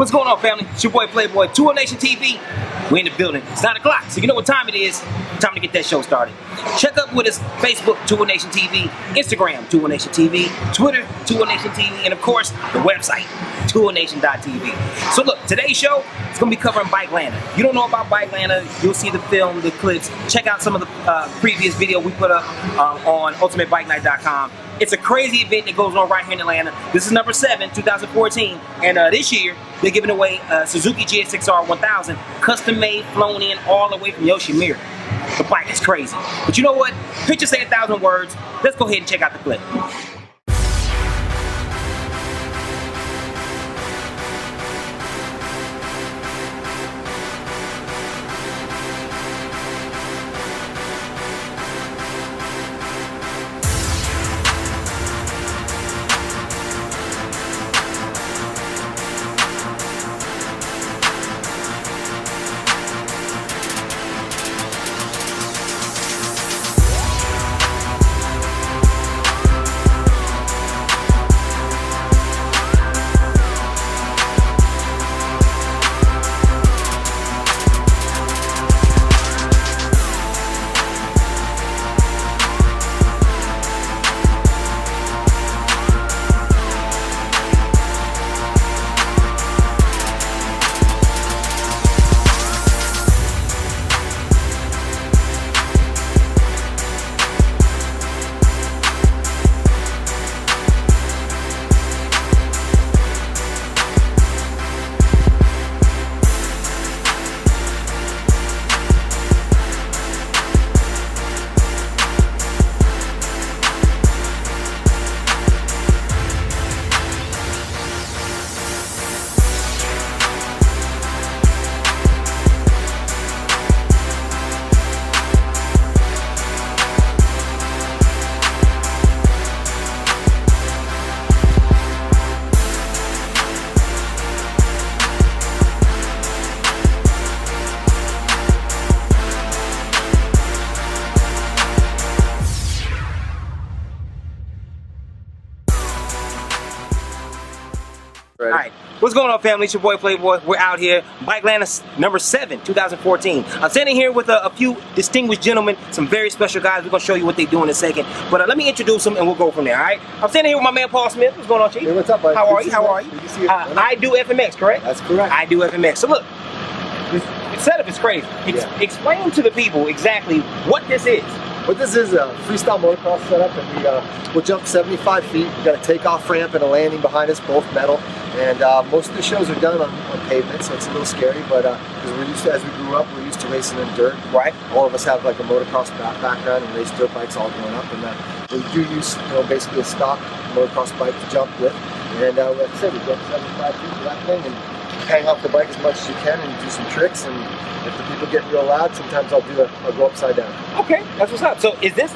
What's going on, family? It's your boy Playboy, Tour Nation TV. We're in the building. It's 9 o'clock, so you know what time it is. Time to get that show started. Check up with us, Facebook, Tour Nation TV, Instagram, Tour Nation TV, Twitter, Tour Nation TV, and of course, the website, tournation.tv. So look, today's show is going to be covering Bikelanta. If you don't know about Bikelanta, you'll see the film, the clips. Check out some of the previous video we put up on ultimatebikenight.com. It's a crazy event that goes on right here in Atlanta. This is number 7, 2014, and this year they're giving away Suzuki GSX-R 1000, custom made, flown in all the way from Yoshimura. The bike is crazy. But you know what? Pictures say 1,000 words. Let's go ahead and check out the clip. Alright, what's going on, family? It's your boy Playboy. We're out here, Bikelanta number 7, 2014. I'm standing here with a few distinguished gentlemen, some very special guys. We're going to show you what they do in a second. But let me introduce them and we'll go from there, alright? I'm standing here with my man Paul Smith. What's going on, Chief? Hey, what's up, buddy? How are you? How are you? I do FMX, correct? That's correct. I do FMX. So look, this setup is crazy. Explain to the people exactly what this is. What this is a freestyle motocross setup, and we'll jump 75 feet. We've got a takeoff ramp and a landing behind us, both metal. And most of the shows are done on pavement, so it's a little scary. But because we're used to, as we grew up, we're used to racing in dirt. Right. All of us have like a motocross background and race dirt bikes all growing up, and we do use basically a stock motocross bike to jump with. And like I said, we jump 75 feet for that thing and hang off the bike as much as you can and do some tricks. And if the people get real loud, sometimes I'll go upside down. Okay, that's what's up. So is this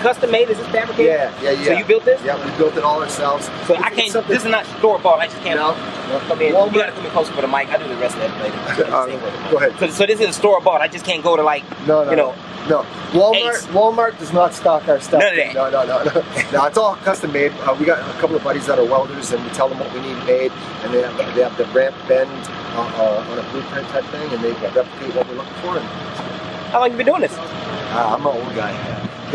custom made? Is this fabricated? Yeah. So you built this? Yeah, we built it all ourselves. So I can't. This is not store bought. I just can't. No. Come in. You gotta come in closer for the mic. I do the rest of that later. Go ahead. So this is a store bought. I just can't go to like No. Walmart does not stock our stuff. None of that. No. No, it's all custom made. We got a couple of buddies that are welders, and we tell them what we need made, and they have the ramp bend on a blueprint type thing, and they replicate what we're looking for. How long have you been doing this? I'm an old guy.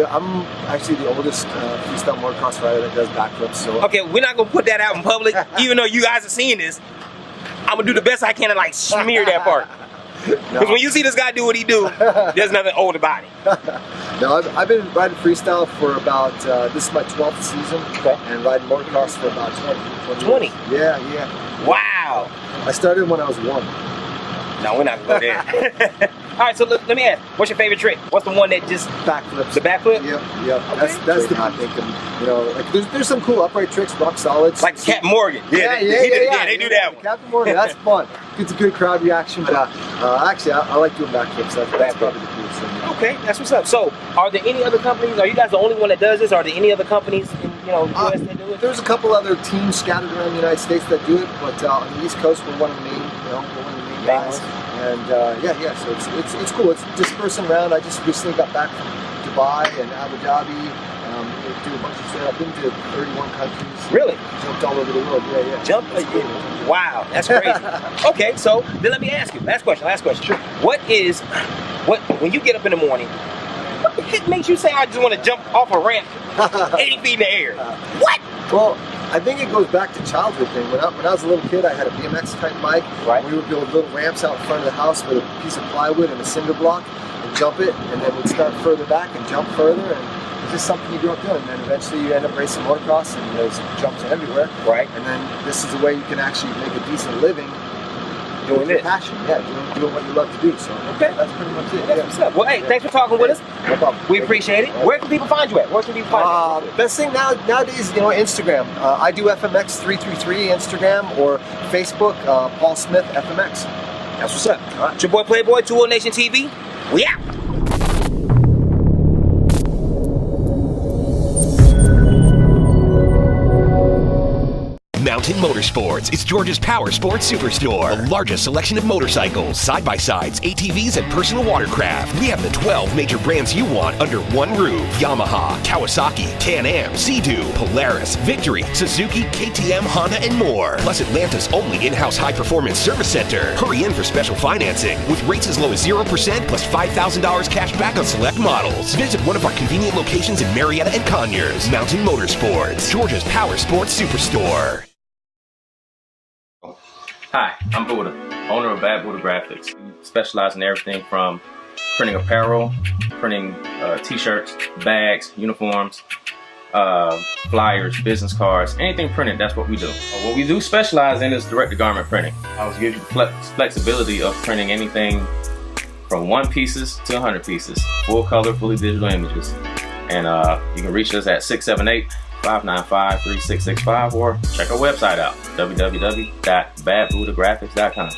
I'm actually the oldest freestyle motocross rider that does backflips. So okay, we're not gonna put that out in public, even though you guys are seeing this. I'm gonna do the best I can to like smear that part. Because when you see this guy do what he do, there's nothing old about it. No, I've been riding freestyle for about, this is my 12th season, and riding motocross for about 20 years. Yeah. Wow. I started when I was 1. No, we're not going to go there. All right, so let me ask, what's your favorite trick? What's the one that just... Backflips. The backflip? Yep. Okay. That's the I think. Like there's some cool upright tricks, rock solids. Like Captain Morgan. Yeah, they do that one. Captain Morgan, that's fun. It's a good crowd reaction, but actually, I like doing backflips. That's probably the coolest thing. Okay, that's what's up. So, are there any other companies? Are you guys the only one that does this? Are there any other companies in US that do it? There's a couple other teams scattered around the United States that do it, but on the East Coast, we're one of the main, we're one of the main guys. And so it's cool. It's dispersing around. I just recently got back from Dubai and Abu Dhabi, do a bunch of shit. I've been to 31 countries. Really? Jumped all over the world. Yeah. Jump? Wow, that's crazy. Okay, so then let me ask you. Last question. Sure. When you get up in the morning, what the heck makes you say I just want to jump off a ramp 80 feet in the air? What? Well, I think it goes back to childhood thing. When I was a little kid, I had a BMX type bike. Right. We would build little ramps out in front of the house with a piece of plywood and a cinder block and jump it, and then we'd start further back and jump further, and it's just something you grew up doing. And then eventually you end up racing motocross, and there's jumps everywhere. Right. And then this is a way you can actually make a decent living doing this. Passion, doing what you love to do. So okay, that's pretty much it. That's what's up. Well, hey, thanks for talking with us. No problem. We appreciate it. Where can people find you at? Best thing nowadays, Instagram. I do FMX333 Instagram or Facebook. Paul Smith FMX. That's what's up. All right. It's your boy Playboy, 20 Nation TV. We out. Mountain Motorsports is Georgia's power sports superstore. The largest selection of motorcycles, side-by-sides, ATVs, and personal watercraft. We have the 12 major brands you want under one roof. Yamaha, Kawasaki, Can-Am, Sea-Doo, Polaris, Victory, Suzuki, KTM, Honda, and more. Plus Atlanta's only in-house high-performance service center. Hurry in for special financing with rates as low as 0% plus $5,000 cash back on select models. Visit one of our convenient locations in Marietta and Conyers. Mountain Motorsports, Georgia's power sports superstore. Hi, I'm Buddha, owner of Bad Buddha Graphics. We specialize in everything from printing apparel, printing t-shirts, bags, uniforms, flyers, business cards, anything printed, that's what we do. What we do specialize in is direct-to-garment printing. I was giving you flexibility of printing anything from 1 pieces to 100 pieces, full color, fully digital images. And you can reach us at 678-595-3665 or check our website out, www.badbuddhagraphics.com.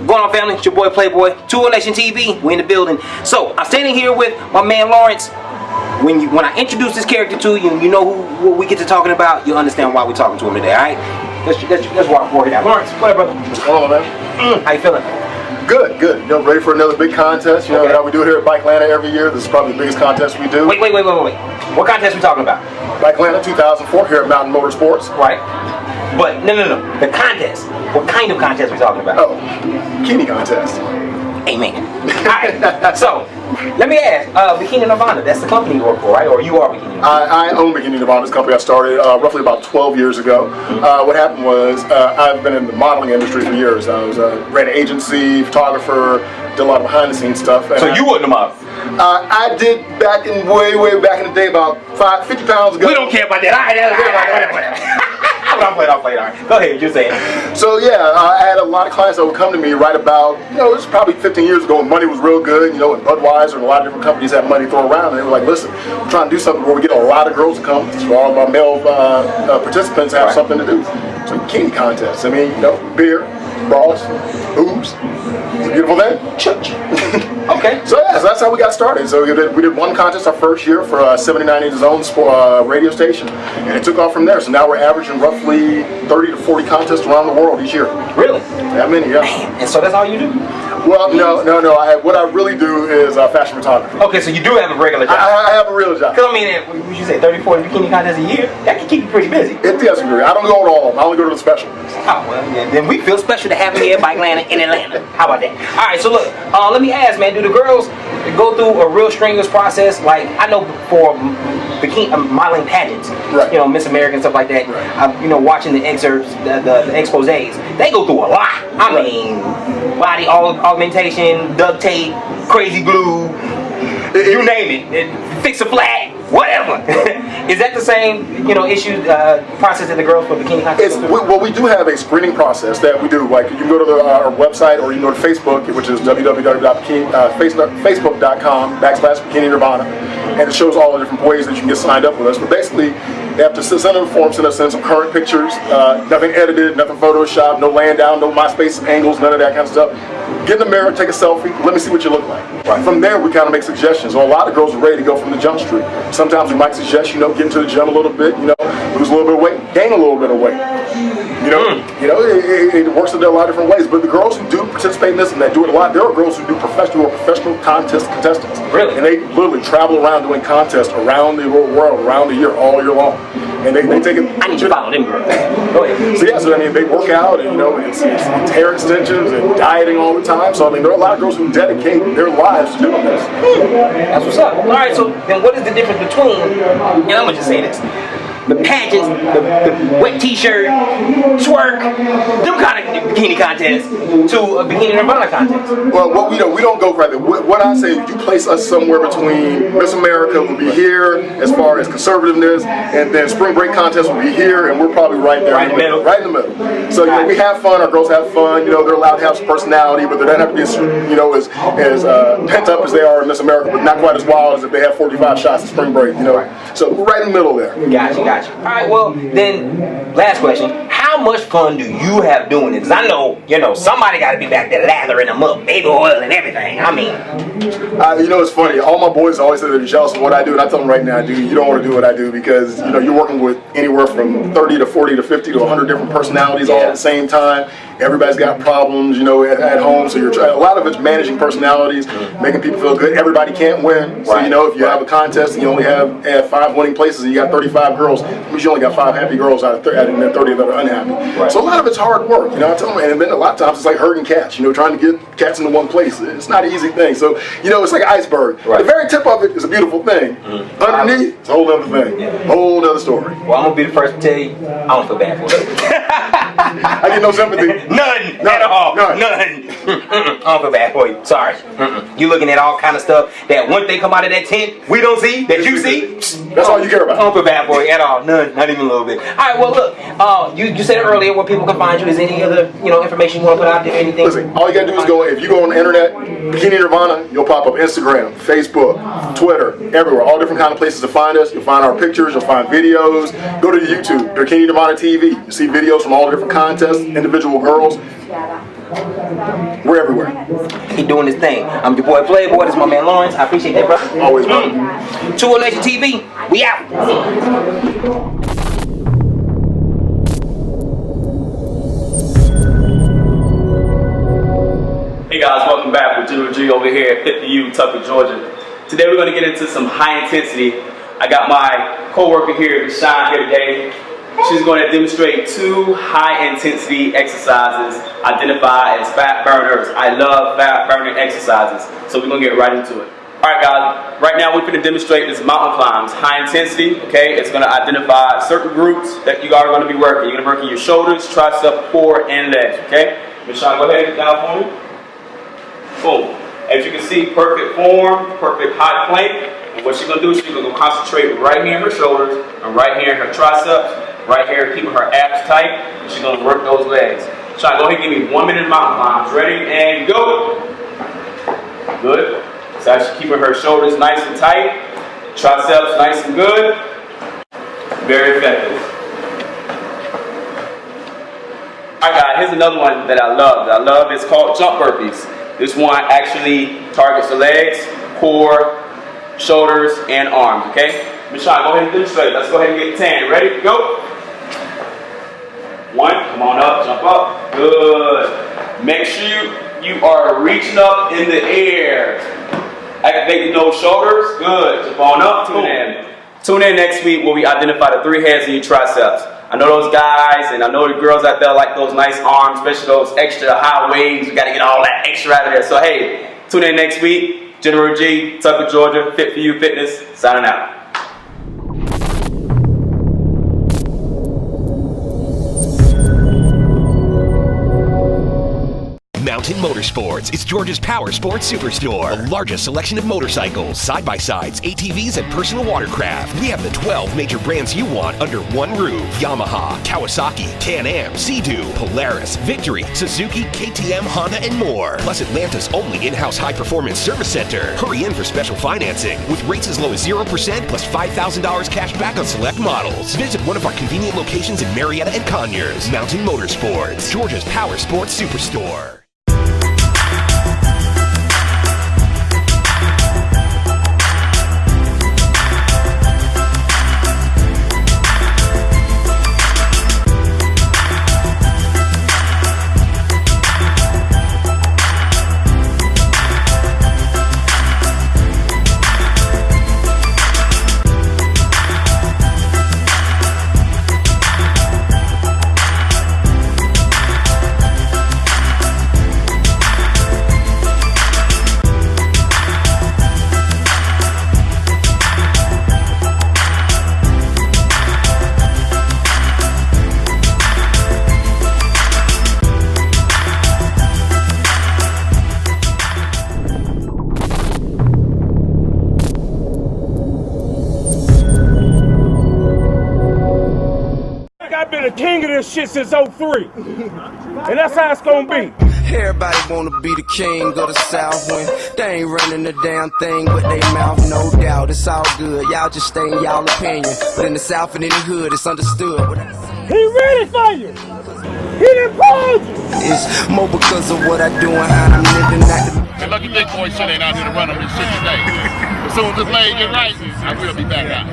Going on, family? It's your boy Playboy, 20 Nation TV. We in the building. So I'm standing here with my man Lawrence. When I introduce this character to you, you know what we get to talking about. You understand why we're talking to him today. All right? Let's walk forward now. Lawrence, what up, brother? What's going on, man? How you feeling? Good. You know, ready for another big contest. You know how we do it here at Bikelanta every year. This is probably the biggest contest we do. Wait. What contest we talking about? Bikelanta 2004 here at Mountain Motorsports. Right. But no. The contest. What kind of contest we talking about? Oh, bikini contest. Amen. Alright, so let me ask, Bikini Nirvana, that's the company you work for, right? Or you are Bikini Nirvana? I own Bikini Nirvana. This company I started roughly about 12 years ago. What happened was I've been in the modeling industry for years. I ran an agency, photographer, did a lot of behind the scenes stuff. So you wasn't a model? I did way back in the day, about 50 pounds ago. We don't care about that. Alright. I'll play it. All right. Go ahead, you're saying. So yeah, I had a lot of clients that would come to me right about, it was probably 15 years ago when money was real good, and Budweiser and a lot of different companies had money to throw around, and they were like, listen, we're trying to do something where we get a lot of girls to come, so all of our male participants have something to do. So bikini contests, beer, bras, boobs, it's a beautiful thing. Church. Okay. So that's how we got started. So we did one contest our first year for 79 Inches Own radio station, and it took off from there. So now we're averaging roughly 30 to 40 contests around the world each year. Really? That many, yeah. Man. And so that's all you do? Well, no. What I really do is fashion photography. Okay, so you do have a regular job. I have a real job. Because would you say 30, 40 bikini contests a year? That can keep you pretty busy. It does. I don't go to all of them. I only go to the special ones. Oh, well, then we feel special to have him here at Bikelanta in Atlanta. How about that? All right, so look, let me ask, man, do the girls go through a real strenuous process? Like, I know for bikini modeling pageants, right. Miss America and stuff like that, right. Watching the excerpts, the exposés, they go through a lot. I mean, body augmentation, duct tape, crazy glue, you name it, fix a flag, whatever. Is that the same, issue process that the girls for bikini contest? Well, we do have a screening process that we do. Like, you can go to our website, or you can go to Facebook, which is www.facebook.com/Bikini Nirvana, and it shows all the different ways that you can get signed up with us. But basically, they have to send a form, send some current pictures, nothing edited, nothing Photoshop, no laying down, no MySpace angles, none of that kind of stuff. Get in the mirror, take a selfie, let me see what you look like. Right. From there, we kind of make suggestions. So a lot of girls are ready to go from the jump street. Sometimes we might suggest, get into the gym a little bit, lose a little bit of weight, gain a little bit of weight. It works in a lot of different ways. But the girls who do participate in this and that do it a lot, there are girls who do professional contestants. Really? And they literally travel around doing contests around the world, around the year, all year long. And they take it. I need to follow them, girls. Go ahead. So yeah, they work out and it's hair extensions and dieting all the time. So there are a lot of girls who dedicate their lives to doing this. That's what's up. All right, so then what is the difference between, and I'm gonna just say this, the pageants, the wet t-shirt, twerk, them kind of bikini contests to a Bikini Nirvana contest? Well, what we don't go for that. What I say, you place us somewhere between Miss America will be here as far as conservativeness, and then spring break contest will be here, and we're probably right there right in the middle. Right in the middle. So we have fun. Our girls have fun. They're allowed to have some personality, but they don't have to be as pent up as they are in Miss America, but not quite as wild as if they have 45 shots at spring break. So we're right in the middle there. Gotcha. All right, well, then, last question. How much fun do you have doing it? Because I know, somebody got to be back there lathering them up, baby oil and everything. I mean. It's funny. All my boys always say they're jealous of what I do, and I tell them right now, dude, you don't want to do what I do because, you're working with anywhere from 30 to 40 to 50 to 100 different personalities all at the same time. Everybody's got problems, at home. So a lot of it's managing personalities, making people feel good. Everybody can't win. So, if you have a contest and you only have 5 winning places and you got 35 girls, that means you only got 5 happy girls out of 30 that are unhappy. Right. So a lot of it's hard work. I tell them, and then a lot of times it's like herding cats, trying to get cats into one place. It's not an eeasy thing. So, it's like an iceberg. Right. The very tip of it is a beautiful thing. Underneath, it's a whole other thing. Whole other story. Well, I'm going to be the first to tell you, I don't feel bad for it. I get no sympathy. None at all. None. I don't feel bad for you. Sorry. You looking at all kind of stuff that once they come out of that tent, we don't see, that you see. That's all you care about. I don't feel bad for you at all. None. Not even a little bit. All right, well, look. You said earlier where people can find you. Is any other information you want to put out there? Anything? Listen, all you got to do is if you go on the internet, Bikini Nirvana, you'll pop up Instagram, Facebook, Twitter, everywhere. All different kind of places to find us. You'll find our pictures. You'll find videos. Go to YouTube, Bikini Nirvana TV. You see videos from all the different contests, individual girls. We're everywhere. Keep doing this thing. I'm your boy Playboy. This is my man Lawrence. I appreciate that, bro. Always, bro. 2 Nation TV. We out. Hey guys, welcome back with General G over here at 50U, Tucker, Georgia. Today we're going to get into some high intensity. I got my co-worker here, Sean, here today. She's going to demonstrate 2 high intensity exercises identified as fat burners. I love fat burning exercises, so we're going to get right into it. Alright guys, right now we're going to demonstrate this mountain climb. It's high intensity, okay? It's going to identify certain groups that you are going to be working. You're going to be working your shoulders, triceps, core, and legs, okay? Ms. Sean, go ahead and get down for me. Boom. As you can see, perfect form, perfect high plank. And what she's going to do is she's going to concentrate right here in her shoulders and right here in her triceps, right here keeping her abs tight. And she's going to work those legs. Sean, go ahead and give me 1 minute mountain climbs. Ready and go. Good. So she's keeping her shoulders nice and tight, triceps nice and good. Very effective. Alright guys, here's another one that I love. It's called jump burpees. This one actually targets the legs, core, shoulders, and arms, okay? Michelle, go ahead and demonstrate. Let's go ahead and get 10. Ready? Go. 1, come on up, jump up. Good. Make sure you are reaching up in the air. Activate those shoulders. Good. Jump on up. Tune in next week where we identify the 3 heads in your triceps. I know those guys and I know the girls out there like those nice arms, especially those extra high waves. We got to get all that extra out of there. So hey, tune in next week. General G, Tucker, Georgia, Fit for You Fitness, signing out. Mountain Motorsports is Georgia's power sports superstore. The largest selection of motorcycles, side-by-sides, ATVs, and personal watercraft. We have the 12 major brands you want under one roof. Yamaha, Kawasaki, Can-Am, Sea-Doo, Polaris, Victory, Suzuki, KTM, Honda, and more. Plus Atlanta's only in-house high-performance service center. Hurry in for special financing with rates as low as 0% plus $5,000 cash back on select models. Visit one of our convenient locations in Marietta and Conyers. Mountain Motorsports, Georgia's power sports superstore. I've been the king of this shit since 03. And that's how it's gonna be. Everybody wanna be the king of the South when they ain't running the damn thing with they mouth, no doubt. It's all good, y'all just stay in y'all opinion. But in the South and in the hood, it's understood. He ready for you. He done pulled you. It's more because of what I do and how I'm living at And lucky big boy shit ain't out here to run on this shit today. As soon as this leg get right, I will be back out.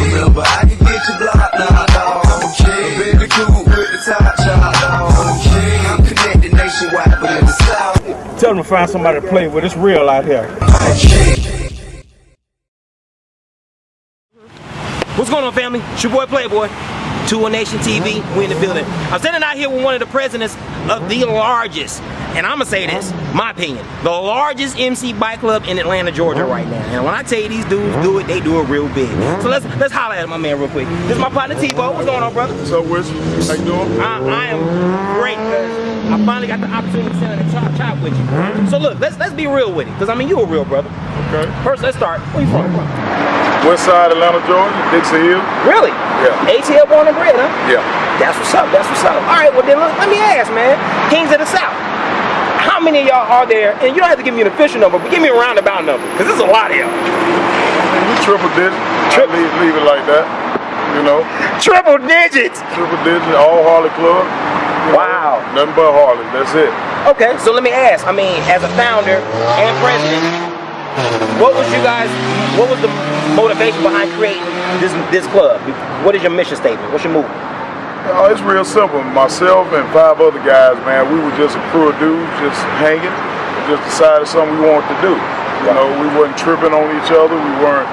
Remember, I can get you blocked now, dog. Baby cool with the top shot, dog. I'm connected nationwide, but in the South. Tell them to find somebody to play with. It's real out here. What's going on, family? It's your boy Playboy. 2 Nation TV, we in the building. I'm standing out here with one of the presidents of the largest, and I'm gonna say this, my opinion, the largest MC bike club in Atlanta, Georgia right now. And when I tell you these dudes do it, they do it real big. So let's holler at my man real quick. This is my partner T-Bo. What's going on, brother? What's up, Wiz? How you doing? I am great because I finally got the opportunity to sit down and chop with you. So look, let's be real with it, because I mean you a real brother. Okay. First, let's start. Where you from? West side Atlanta, Georgia, Dixie Hill. Really? Yeah. ATL born and bred, huh? Yeah. That's what's up, that's what's up. All right, well then let me ask, man. Kings of the South. How many of y'all are there, and you don't have to give me an official number, but give me a roundabout number, because there's a lot of y'all. We triple digits. Leave it like that, you know. Triple digits? Triple digits, all Harley club. Wow. Nothing but Harley, that's it. Okay, so let me ask, I mean, as a founder and president, what was the motivation behind creating this club? What is your mission statement? What's your movement? It's real simple. Myself and 5 other guys, man, we were just a crew of dudes just hanging. Just decided something we wanted to do. You know, we weren't tripping on each other. We weren't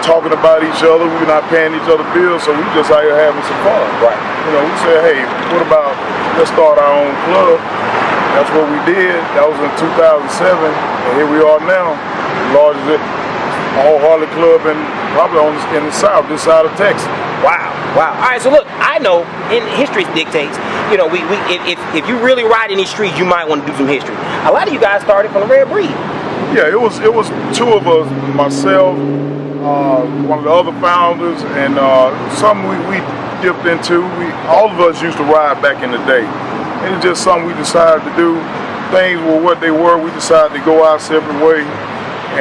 talking about each other. We were not paying each other bills, so we just out here having some fun. Right. You know, we said, hey, what about let's start our own club? That's what we did. That was in 2007, and here we are now, largest all Harley club in probably in the South, this side of Texas. Wow, wow. All right, so look, I know, in history dictates, you know, if you really ride in these streets, you might want to do some history. A lot of you guys started from the Rare Breed. Yeah, it was 2 of us, myself, one of the other founders, and something we dipped into. All of us used to ride back in the day. It was just something we decided to do. Things were what they were. We decided to go our separate way,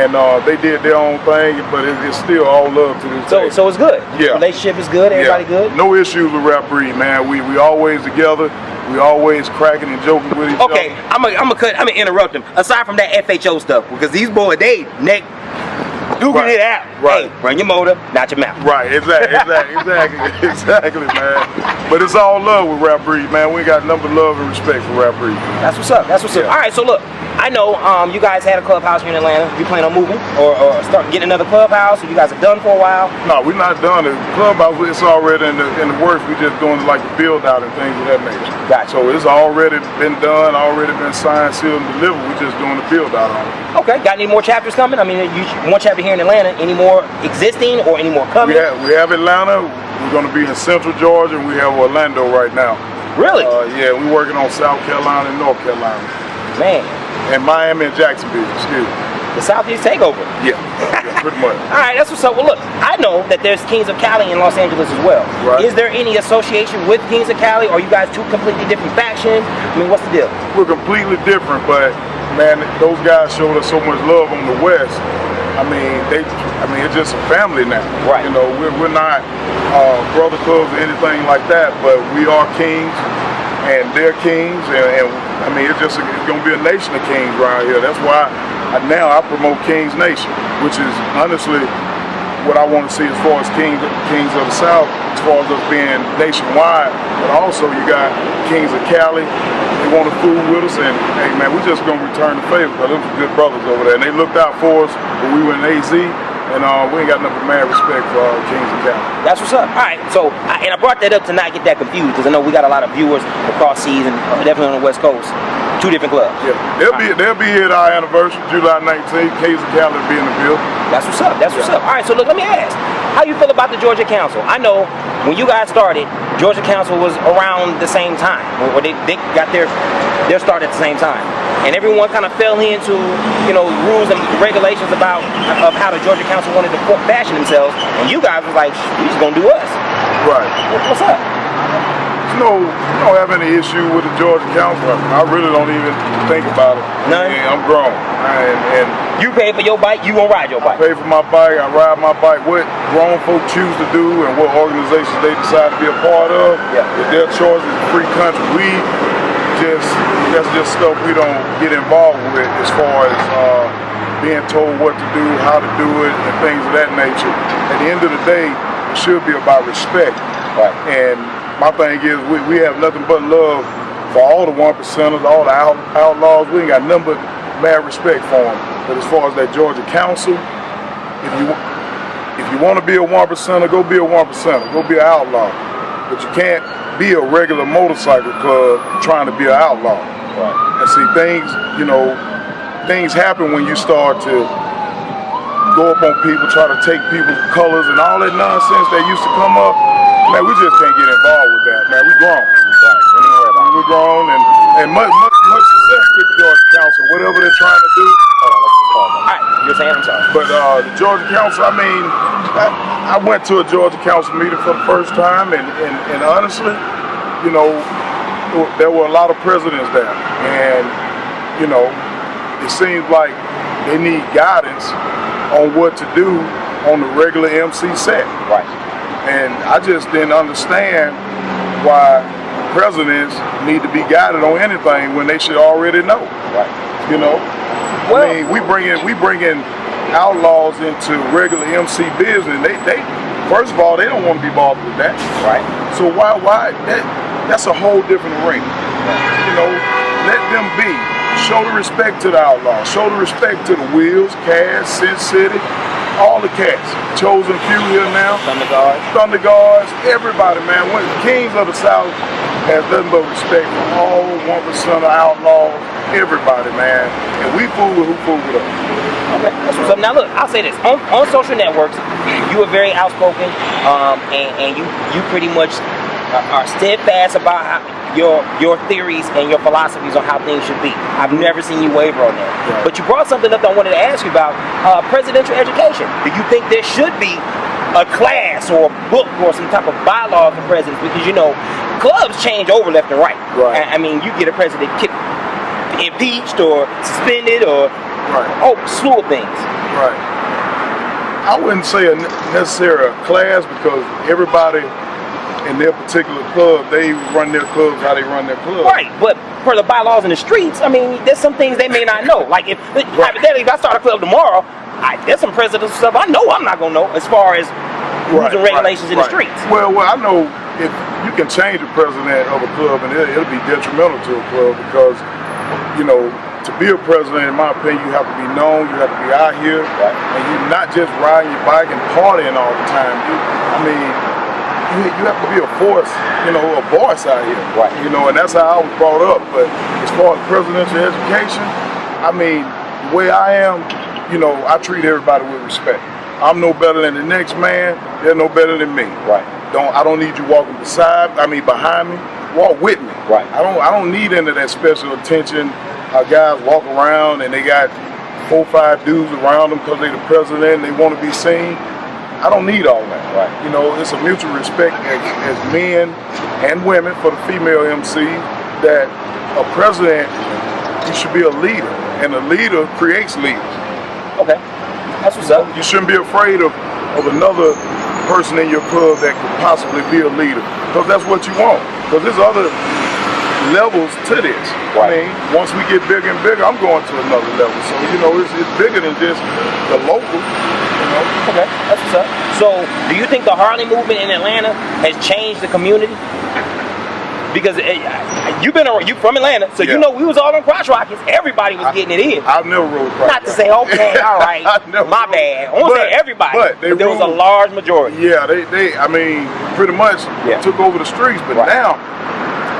and they did their own thing. But it's still all love to this day. So it's good. Yeah. Relationship is good. Everybody good. No issues with Rap Breed, man. We always together. We always cracking and joking with each other. Okay, I'm gonna interrupt them. Aside from that FHO stuff, because these boys they duking it out. Right. Hey, run your motor, not your mouth. Right, exactly, man. But it's all love with Rap Breed, man. We got nothing but love and respect for Rap Breed. That's what's up. That's what's up. All right, so look, I know you guys had a clubhouse here in Atlanta. You plan on moving or start getting another clubhouse? Or you guys are done for a while? No, we're not done. The clubhouse, it's already in the works. We're just doing like the build out and things of that nature. Gotcha. So it's already been done, already been signed, sealed, and delivered. We're just doing the build out on it. Okay. Got any more chapters coming? I mean, one chapter here in Atlanta. Any more existing or any more coming? We have Atlanta. We're going to be in Central Georgia, and we have Orlando right now. Really? Yeah, we're working on South Carolina and North Carolina. Man. And Miami and Jacksonville, excuse me. The Southeast takeover. Yeah, pretty much. All right, that's what's up. Well, look, I know that there's Kings of Cali in Los Angeles as well. Right. Is there any association with Kings of Cali, or are you guys two completely different factions? I mean, what's the deal? We're completely different, but man, those guys showed us so much love on the West. I mean, it's just a family now. Right. You know, we're not brother clubs or anything like that, but we are kings, and they're kings, and I mean, it's going to be a nation of kings around here. That's why now I promote Kings Nation, which is honestly what I want to see as far as kings of the South, as far as us being nationwide. But also you got Kings of Cali. They want to fool with us, and hey man, we're just gonna return the favor because those are good brothers over there, and they looked out for us when we were in AZ. And we ain't got nothing but mad respect for Kings of Cali. That's what's up. All right, so and I brought that up to not get that confused because I know we got a lot of viewers across seas and definitely on the West Coast. Two different clubs. Yeah, they'll be here at our anniversary, July 19th. Kings of Cali will be in the building. That's what's up. That's what's up. All right, so look, let me ask, how you feel about the Georgia Council? I know when you guys started, Georgia Council was around the same time, or they got their start at the same time. And everyone kind of fell into, rules and regulations of how the Georgia Council wanted to fashion themselves, and you guys was like, we just gonna do us. Right. What's up? No, I don't have any issue with the Georgia Council. I really don't even think about it. None? I'm grown. And you pay for your bike, you gonna ride your bike? I pay for my bike, I ride my bike. What grown folk choose to do and what organizations they decide to be a part of, it's their choice. It's a free country. That's just stuff we don't get involved with as far as being told what to do, how to do it, and things of that nature. At the end of the day, it should be about respect. Right. And my thing is, we have nothing but love for all the 1%ers, all the outlaws. We ain't got nothing but mad respect for them. But as far as that Georgia Council, if you want to be a 1%er, go be a 1%er. Go be an outlaw. But you can't be a regular motorcycle club trying to be an outlaw. Right. And see, things happen when you start to go up on people, try to take people's colors and all that nonsense that used to come up. Man, we just can't get involved with that, man. We grown. Right. We're grown, and much success to the Georgia Council, whatever they're trying to do. All right, you're saying, I'm sorry. But the Georgia Council, I mean, I went to a Georgia Council meeting for the first time, and honestly, there were a lot of presidents there, and it seems like they need guidance on what to do on the regular MC set. Right. And I just didn't understand why presidents need to be guided on anything when they should already know. Right. Well, I mean, we bring in outlaws into regular MC business. They first of all, they don't want to be bothered with that. Right. So why that's a whole different arena. Let them be. Show the respect to the outlaws. Show the respect to the Wheels, Cass, Sin City, all the cats. Chosen few here now. Thunder Guards, everybody, man. Kings of the South has nothing but respect for all 1% of outlaws, everybody, man. And we fool with who fool with us. Okay, that's what's up. Now look, I'll say this. On social networks, you are very outspoken, and you pretty much are steadfast about your theories and your philosophies on how things should be. I've never seen you waver on that. Right. But you brought something up that I wanted to ask you about, presidential education. Do you think there should be a class or a book or some type of bylaw for presidents? Because clubs change over left and right. Right. I mean, you get a president impeached or suspended or slew of things. Right. I wouldn't say necessarily a class because everybody in their particular club, they run their clubs how they run their club. Right, but for the bylaws in the streets, I mean, there's some things they may not know. Like if I start a club tomorrow, there's some presidential stuff I know I'm not gonna know as far as rules and regulations in the streets. Well, I know if you can change the president of a club, and it'll be detrimental to a club because to be a president, in my opinion, you have to be known, you have to be out here, and you're not just riding your bike and partying all the time. You have to be a force, a voice out here. And that's how I was brought up. But as far as presidential education, I mean, the way I am, I treat everybody with respect. I'm no better than the next man, they're no better than me. I don't need you walking behind me. Walk with me. I don't need any of that special attention. Guys walk around and they got 4 or 5 dudes around them because they're the president and they want to be seen. I don't need all that. It's a mutual respect as men and women for the female MC that a president, you should be a leader, and a leader creates leaders. Okay, that's what's up. You shouldn't be afraid of another person in your club that could possibly be a leader, because that's what you want. Because there's other levels to this. I mean, once we get bigger and bigger, I'm going to another level. So, it's bigger than just the local. Okay, that's what's up. So, do you think the Harley movement in Atlanta has changed the community? Because you from Atlanta, so we was all on crotch rockets. Everybody was getting it in. I've never rode crotch. Not to say, okay, all right, my bad. I won't say everybody, but there was a large majority. Yeah, they pretty much took over the streets. But now,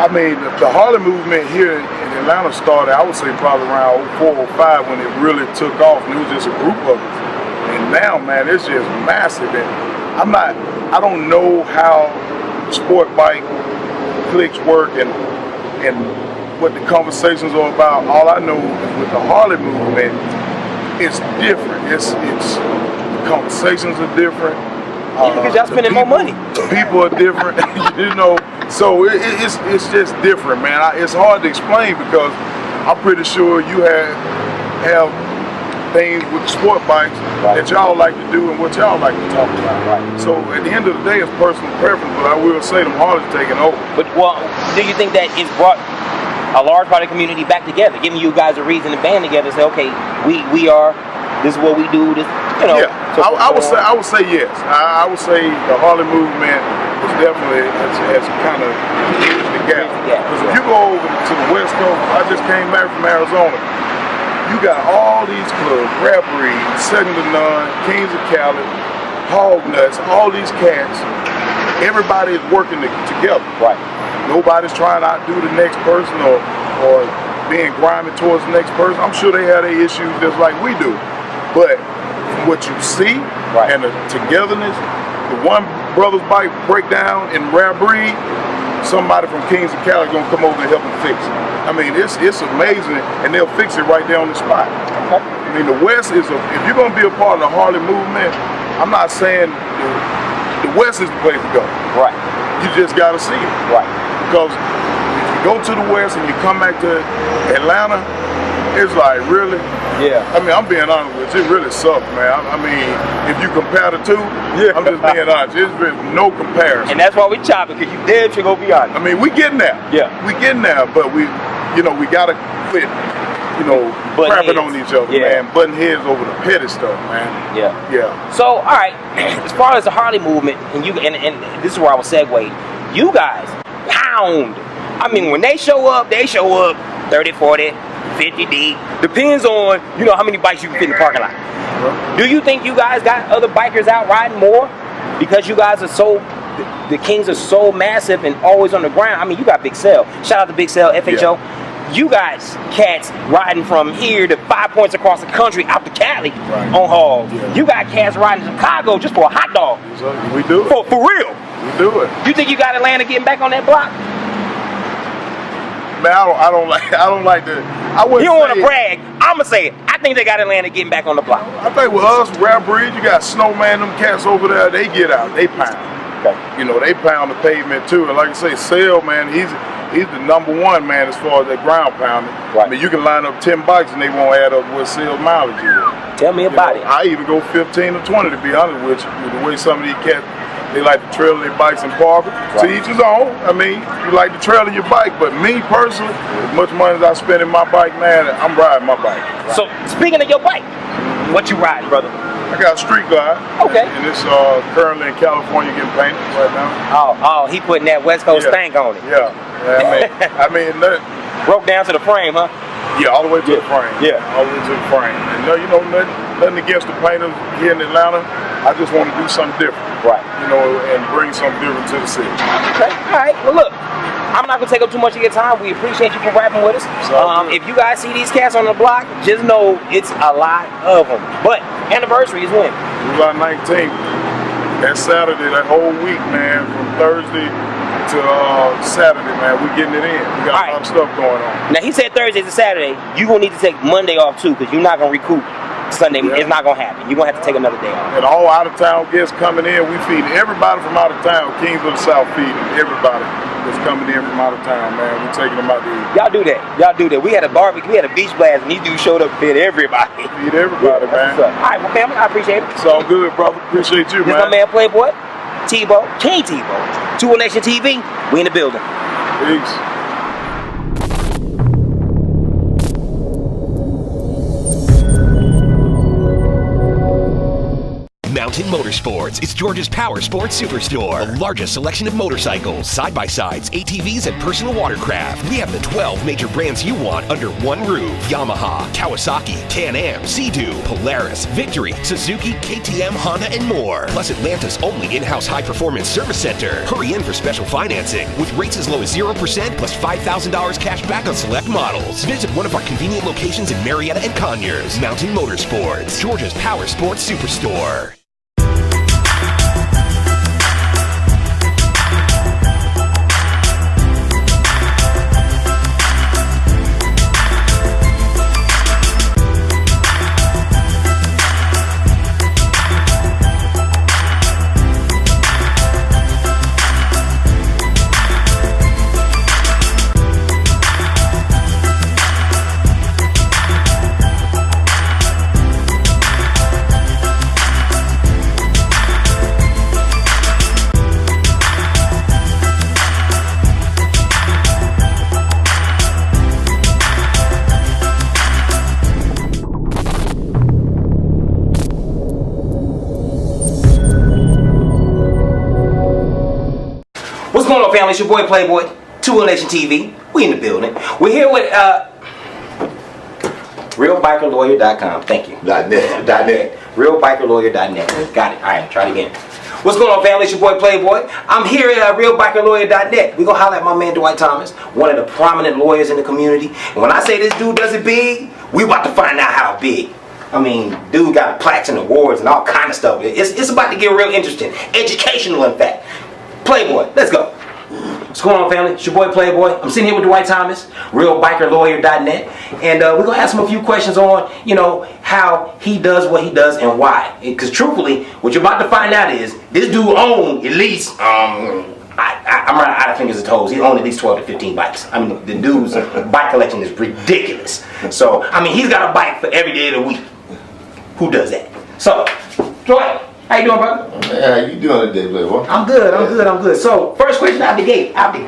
the Harley movement here in Atlanta started, I would say probably around 04, 05 when it really took off, and it was just a group of us. And now, man, it's just massive. And I don't know how sport bike cliques work and what the conversations are about. All I know is with the Harley movement, it's different. The conversations are different. Because y'all spending more money. The people are different, So it's just different, man. It's hard to explain because I'm pretty sure you have things with sport bikes that y'all like to do and what y'all like to talk about. So at the end of the day, it's personal preference, but I will say them Harley's taking over. But do you think that it's brought a large part of the community back together, giving you guys a reason to band together, say, okay, we are, this is what we do, this, Yeah, so I would say yes. I would say the Harley movement is definitely has kind of bridged the gap. Because if you go over to the West Coast, I just came back from Arizona. You got all these clubs, Rap Breed, Second to None, Kings of Cali, Hog Nuts, all these cats. Everybody is working together. Nobody's trying to outdo the next person or being grimy towards the next person. I'm sure they have their issues just like we do. But what you see and the togetherness, the one brother's bike breakdown in Rap Breed, somebody from Kings of Cali is gonna come over and help them fix it. I mean, it's amazing, and they'll fix it right there on the spot. I mean, the West is if you're gonna be a part of the Harley movement, I'm not saying the West is the place to go. You just gotta see it. Because if you go to the West and you come back to Atlanta, it's like, really? I mean, I'm being honest with you, it really sucks, man. I mean, if you compare the two, I'm just being honest. It's really no comparison. And that's why we chopping, because you dead should go be honest. I mean, we getting there. We getting there, but we gotta quit, crapping on each other, man. Butting heads over the petty stuff, man. So, all right, as far as the Harley movement, and this is where I will segue, you guys pound. I mean, when they show up 30, 40, 50 deep. Depends on, how many bikes you can fit in the parking lot. Do you think you guys got other bikers out riding more? Because you guys are the Kings are so massive and always on the ground. I mean, you got Big Cell. Shout out to Big Cell, FHO. You guys, cats riding from here to 5 points across the country out to Cali on hogs. You got cats riding to Chicago just for a hot dog. We do it. For real. We do it. You think you got Atlanta getting back on that block? Man, I don't like to. You don't want to brag. I'ma say it. I think they got Atlanta getting back on the block. I think with us, Rap Breed, you got Snowman, them cats over there. They get out. They pound. They pound the pavement too. And like I say, Sale, man, he's the #1 man as far as that ground pounding. I mean, you can line up 10 bikes and they won't add up what Sale's mileage is. Tell me about it. I even go 15 or 20 to be honest with you. With the way some of these cats, they like to trail their bikes and park them. To each his own. I mean, you like to trail your bike, but me personally, as much money as I spend in my bike, man, I'm riding my bike. So, speaking of your bike, what you riding, brother? I got a Street Glide. Okay. And it's currently in California getting painted right now. Oh, he putting that West Coast stank on it. I mean, broke down to the frame, huh? Yeah, all the way to the frame. Yeah. All the way to the frame. And you know, nothing against the painters here in Atlanta. I just want to do something different. Right. You know, and bring something different to the city. Okay. All right. Well, look, I'm not gonna take up too much of your time. We appreciate you for rapping with us. If you guys see these cats on the block, just know it's a lot of them. But anniversary is when? July 19th. That Saturday, that whole week, man, from Thursday to Saturday, man, we getting it in. We got a lot of stuff going on. Now he said Thursday to Saturday. You gonna need to take Monday off too, because you're not gonna recoup Sunday. Yeah. It's not gonna happen. You're gonna have to take another day off. And all out of town guests coming in, we feed everybody from out of town. Kings of the South feeding everybody that's coming in from out of town, man. We're taking them out to eat. Y'all do that. Y'all do that. We had a barbecue, we had a beach blast, and these dudes showed up to feed everybody. Feed everybody, man. All right, well, family, I appreciate it. It's all good, brother. Appreciate you, this man. This my man Playboy, Tebow, King Tebow, 2 Nation TV. We in the building. Peace. Mountain Motorsports is Georgia's power sports superstore. The largest selection of motorcycles, side-by-sides, ATVs, and personal watercraft. We have the 12 major brands you want under one roof. Yamaha, Kawasaki, Can-Am, Sea-Doo, Polaris, Victory, Suzuki, KTM, Honda, and more. Plus Atlanta's only in-house high-performance service center. Hurry in for special financing with rates as low as 0% plus $5,000 cash back on select models. Visit one of our convenient locations in Marietta and Conyers. Mountain Motorsports, Georgia's power sports superstore. What's going on, family? It's your boy Playboy, 2 Nation TV. We in the building. We're here with RealBikerLawyer.com. Thank you. .net. RealBikerLawyer.net. Got it. All right, try it again. What's going on, family? It's your boy Playboy. I'm here at RealBikerLawyer.net. We're going to holler at my man Dwight Thomas, one of the prominent lawyers in the community. And when I say this dude does it big, we about to find out how big. I mean, dude got plaques and awards and all kind of stuff. It's about to get real interesting. Educational, in fact. Playboy, let's go. What's going on, family? It's your boy Playboy. I'm sitting here with Dwight Thomas, RealBikerLawyer.net, and we're gonna ask him a few questions on, you know, how he does what he does and why. Because truthfully, what you're about to find out is this dude owned at least I'm running out of fingers and toes. He owned at least 12 to 15 bikes. I mean, the dude's bike collection is ridiculous. So, I mean, he's got a bike for every day of the week. Who does that? So, Dwight. How you doing, brother? Yeah, how you doing today, Playboy? I'm good. So, first question out the gate. How many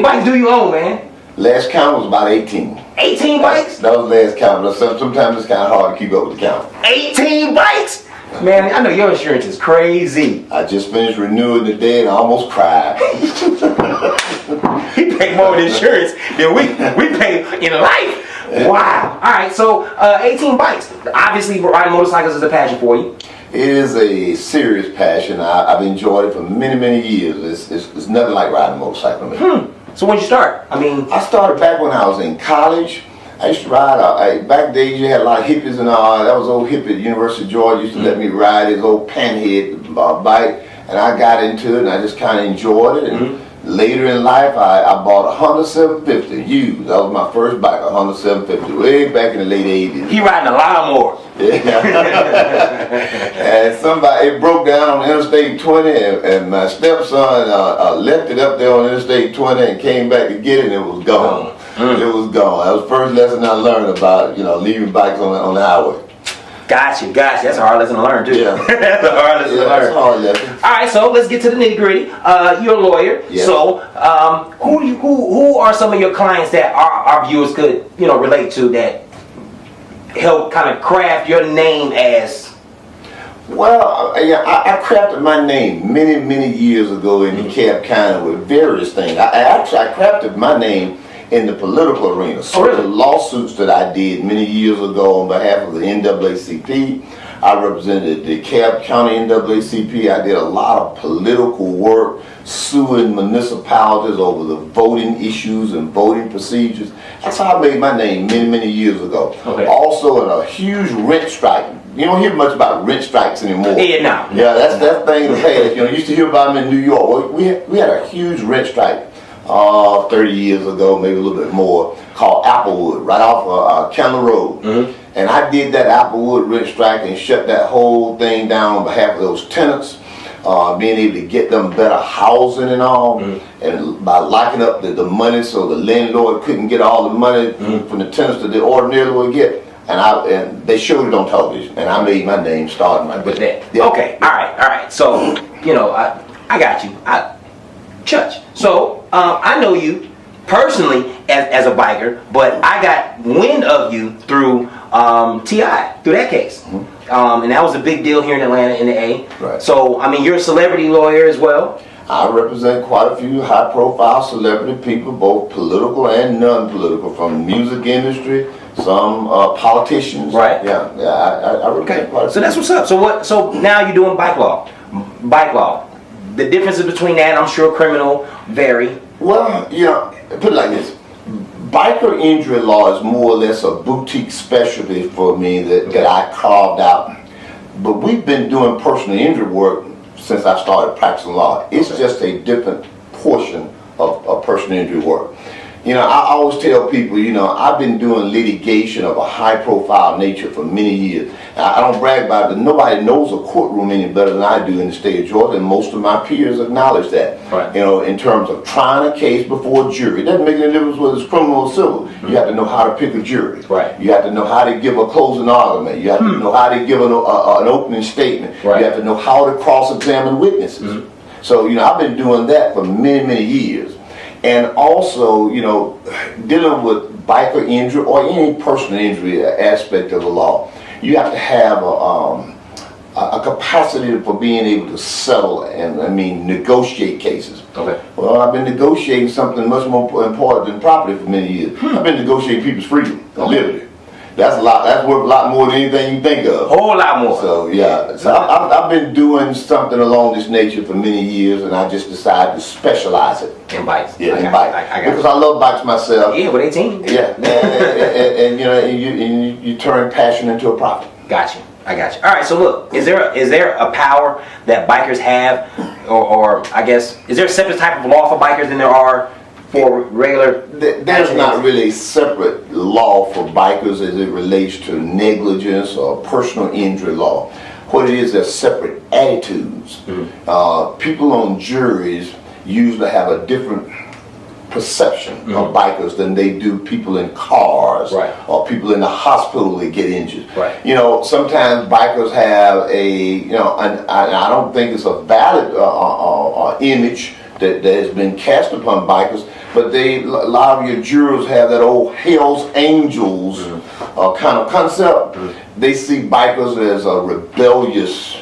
bikes do you own, man? Last count was about 18. 18 bikes? That was the last count, but sometimes it's kind of hard to keep up with the count. 18 bikes? Man, I know your insurance is crazy. I just finished renewing today and I almost cried. He paid more in insurance than we pay in life. Wow. All right, so 18 bikes. Obviously, riding motorcycles is a passion for you. It is a serious passion. I've enjoyed it for many, many years. It's nothing like riding a motorcycle. So when did you start? I started back when I was in college. I used to ride, back days you had a lot of hippies and all. That was old hippie at University of Georgia. Used to let me ride his old panhead bike. And I got into it and I just kind of enjoyed it. And later in life, I bought a Honda 750 used. That was my first bike, a Honda 750, way back in the late 80s. He riding a lawnmower. Yeah. And it broke down on Interstate 20, and my stepson left it up there on Interstate 20 and came back to get it, and it was gone. It was gone. That was the first lesson I learned about, leaving bikes on the highway. Gotcha. That's a hard lesson to learn, too. Yeah. That's a hard lesson to learn. That's a hard lesson. All right, so let's get to the nitty-gritty. You're a lawyer. Yes. So who are some of your clients that our viewers could, relate to that help kind of craft your name as? Well, I crafted my name many, many years ago in DeKalb County with various things. I crafted my name in the political arena. Certain lawsuits that I did many years ago on behalf of the NAACP. I represented the DeKalb County NAACP. I did a lot of political work suing municipalities over the voting issues and voting procedures. That's how I made my name many years ago. Also in a huge rent strike. You don't hear much about rent strikes anymore. Yeah, Yeah, that's that thing of past. You know, you used to hear about them in New York. Well, we had a huge rent strike 30 years ago, maybe a little bit more, called Applewood, right off Kendall Road. And I did that Applewood rent strike and shut that whole thing down on behalf of those tenants, being able to get them better housing and all, and by locking up the money so the landlord couldn't get all the money from the tenants that they ordinarily would get. And they showed it on television, and I made my name starting with that. Yeah. Okay, all right. So, you know, I got you. Church. So, I know you personally as a biker, but I got wind of you through T.I., through that case. And that was a big deal here in Atlanta in the A. Right. So, I mean, you're a celebrity lawyer as well. I represent quite a few high-profile celebrity people, both political and non-political, from the music industry, some politicians. Right. Yeah. I represent quite a few. So that's what's up. So now you're doing bike law. Bike law. The differences between that, I'm sure, criminal vary. Well, you know, put it like this. Biker injury law is more or less a boutique specialty for me that I carved out. But we've been doing personal injury work since I started practicing law. It's just a different portion of personal injury work. You know, I always tell people, you know, I've been doing litigation of a high-profile nature for many years. And I don't brag about it, but nobody knows a courtroom any better than I do in the state of Georgia, and most of my peers acknowledge that. Right. You know, in terms of trying a case before a jury. It doesn't make any difference whether it's criminal or civil. You have to know how to pick a jury. Right. You have to know how to give a closing argument. You have to know how to give an opening statement. Right. You have to know how to cross-examine witnesses. So, you know, I've been doing that for many years. And also, you know, dealing with biker injury or any personal injury aspect of the law, you have to have a capacity for being able to settle and, negotiate cases. Okay. Well, I've been negotiating something much more important than property for many years. I've been negotiating people's freedom and liberty. That's worth a lot more than anything you think of. Whole lot more. So yeah, so I've been doing something along this nature for many years, and I just decided to specialize it in bikes. Yeah, in bikes. Because I love bikes myself. Yeah, with 18. Yeah, and you know, and you turn passion into a profit. Gotcha. I got you. All right. So look, is there a power that bikers have, or I guess is there a separate type of law for bikers than there are for regular? There's not really a separate law for bikers as it relates to negligence or personal injury law. What it is, there's separate attitudes. People on juries usually have a different perception of bikers than they do people in cars or people in the hospital that get injured. Right. You know, sometimes bikers have and I don't think it's a valid image that has been cast upon bikers, but a lot of your jurors have that old Hell's Angels kind of concept. They see bikers as a rebellious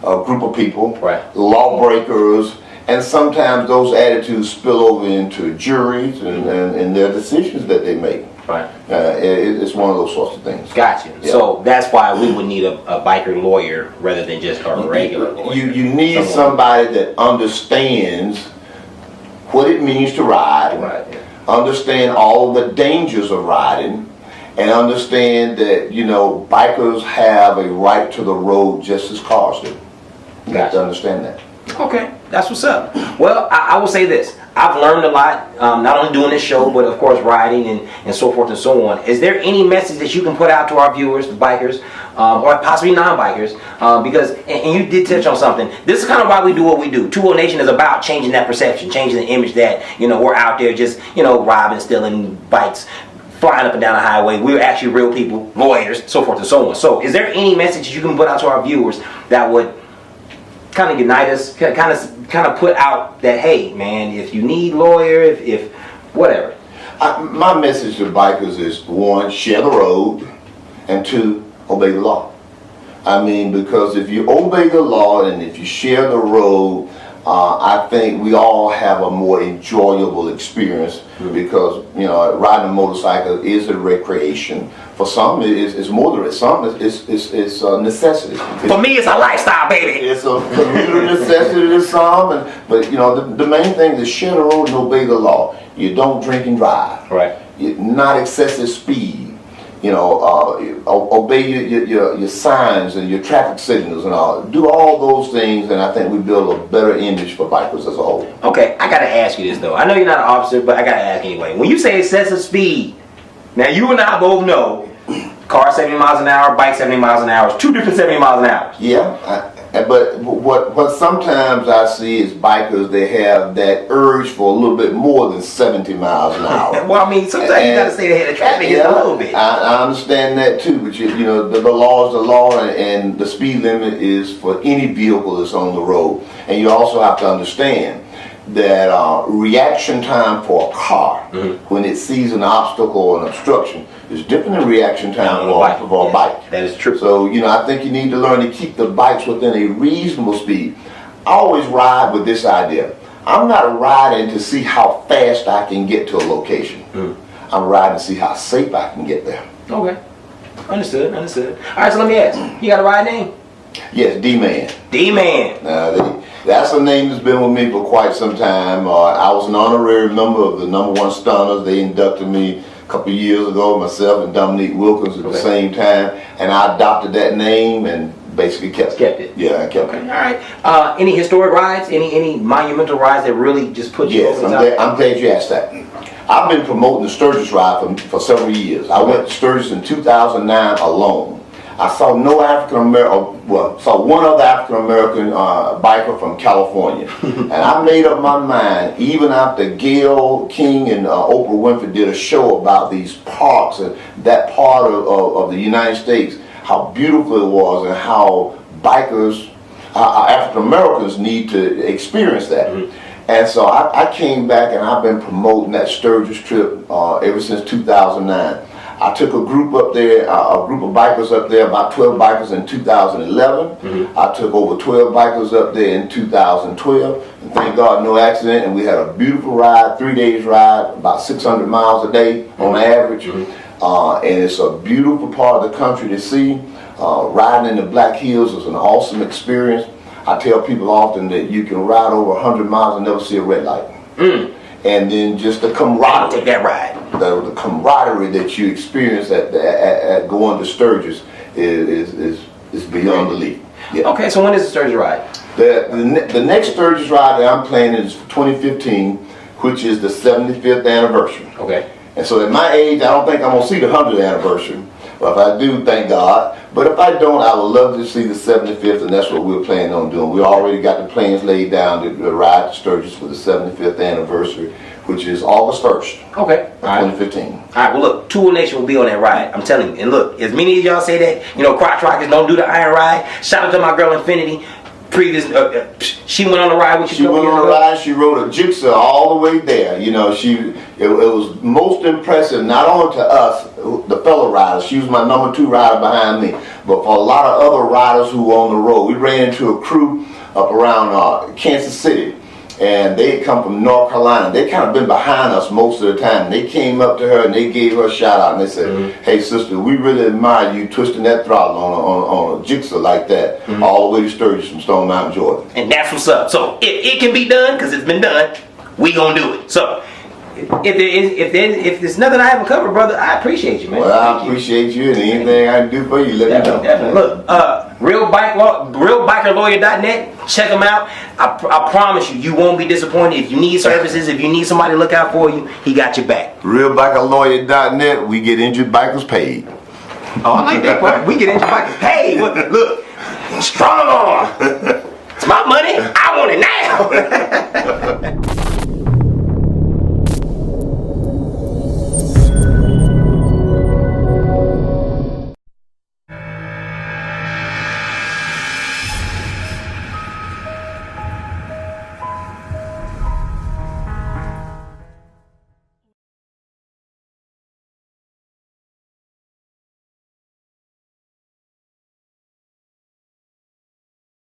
group of people, lawbreakers, and sometimes those attitudes spill over into juries and their decisions that they make. Right. It's one of those sorts of things. Gotcha. Yeah. So that's why we would need a biker lawyer rather than just a regular lawyer. You need somebody that understands what it means to ride, understand all the dangers of riding, and understand that, you know, bikers have a right to the road just as cars do. You have to understand that. Okay, that's what's up. Well, I will say this. I've learned a lot, not only doing this show, but of course riding and so forth and so on. Is there any message that you can put out to our viewers, the bikers, or possibly non-bikers? Because, and you did touch on something, this is kind of why we do what we do. 2O Nation is about changing that perception, changing the image that, you know, we're out there just, you know, robbing, stealing bikes, flying up and down the highway. We're actually real people, lawyers, so forth and so on. So is there any message you can put out to our viewers that would kind of unite us, kind of put out that, hey man, if you need lawyer, if whatever. My message to bikers is, one, share the road, and two, obey the law. I mean, because if you obey the law and if you share the road, I think we all have a more enjoyable experience because, you know, riding a motorcycle is a recreation. For some, it's more than some. It's a necessity. For me, it's a lifestyle, baby. It's a commuter necessity to some, but you know, the main thing is share the road and obey the law. You don't drink and drive. Right. Not excessive speed. You know, obey your signs and your traffic signals and all. Do all those things, and I think we build a better image for bikers as a whole. Okay, I gotta ask you this though. I know you're not an officer, but I gotta ask anyway. When you say excessive speed, now you and I both know car 70 miles an hour, bike 70 miles an hour. It's two different 70 miles an hour. Yeah, but what sometimes I see is bikers, they have that urge for a little bit more than 70 miles an hour. Well, I mean, sometimes you gotta stay ahead of traffic just a little bit. I understand that too, but you know, the law is the law, and the speed limit is for any vehicle that's on the road. And you also have to understand that reaction time for a car when it sees an obstacle or an obstruction is different than reaction time for a bike. That is true. So, you know, I think you need to learn to keep the bikes within a reasonable speed. I always ride with this idea. I'm not riding to see how fast I can get to a location. I'm riding to see how safe I can get there. Okay. Understood. All right, so let me ask. You got a ride name? Yes, D-Man. D-Man. That's a name that's been with me for quite some time. I was an honorary member of the #1 Stunners. They inducted me a couple of years ago, myself and Dominique Wilkins at the same time, and I adopted that name and basically kept it. Yeah, I kept it. All right. Any historic rides? Any monumental rides that really just put you over the top? I'm glad you asked that. I've been promoting the Sturgis ride for several years. I went to Sturgis in 2009 alone. I saw no African American, well, saw one other African American biker from California, and I made up my mind. Even after Gayle King and Oprah Winfrey did a show about these parks and that part of the United States, how beautiful it was and how bikers, African Americans, need to experience that. And so I came back and I've been promoting that Sturgis trip ever since 2009. I took a group up there, a group of bikers up there, about 12 bikers in 2011. I took over 12 bikers up there in 2012. And thank God, no accident. And we had a beautiful ride, 3 days ride, about 600 miles a day on average. And it's a beautiful part of the country to see. Riding in the Black Hills is an awesome experience. I tell people often that you can ride over 100 miles and never see a red light. And then just the camaraderie. Take that ride. The camaraderie that you experience at going to Sturgis is beyond belief. Yeah. Okay, so when is the Sturgis ride? The next Sturgis ride that I'm planning is 2015, which is the 75th anniversary. Okay. And so at my age, I don't think I'm gonna see the 100th anniversary. But if I do, thank God. But if I don't, I would love to see the 75th, and that's what we're planning on doing. We already got the plans laid down to ride to Sturgis for the 75th anniversary, which is August 1st, okay, 2015. All right, well look, Tool Nation will be on that ride. I'm telling you. And look, as many of y'all say that, you know, crotch rockets don't do the iron ride. Shout out to my girl Infinity. She went on the ride with you. She went on the ride. She rode a jigsaw all the way there. You know, it was most impressive, not only to us, the fellow riders. She was my #2 rider behind me, but for a lot of other riders who were on the road. We ran into a crew up around Kansas City, and they had come from North Carolina. They kind of been behind us most of the time. They came up to her and they gave her a shout out and they said, "Hey sister, we really admire you twisting that throttle on a jigsaw like that all the way to Sturgis from Stone Mountain, Georgia." And that's what's up. So if it can be done, because it's been done, we gonna do it. So if there's nothing I haven't covered, brother, I appreciate you, man. Well, I appreciate you, and anything I can do for you, let me know. Definitely. Look, realbikerlawyer.net. Check them out. I promise you, you won't be disappointed. If you need services, if you need somebody to look out for you, he got your back. Realbikerlawyer.net. We get injured bikers paid. Oh, I like that part. We get injured bikers paid. Look, strong arm. It's my money. I want it now.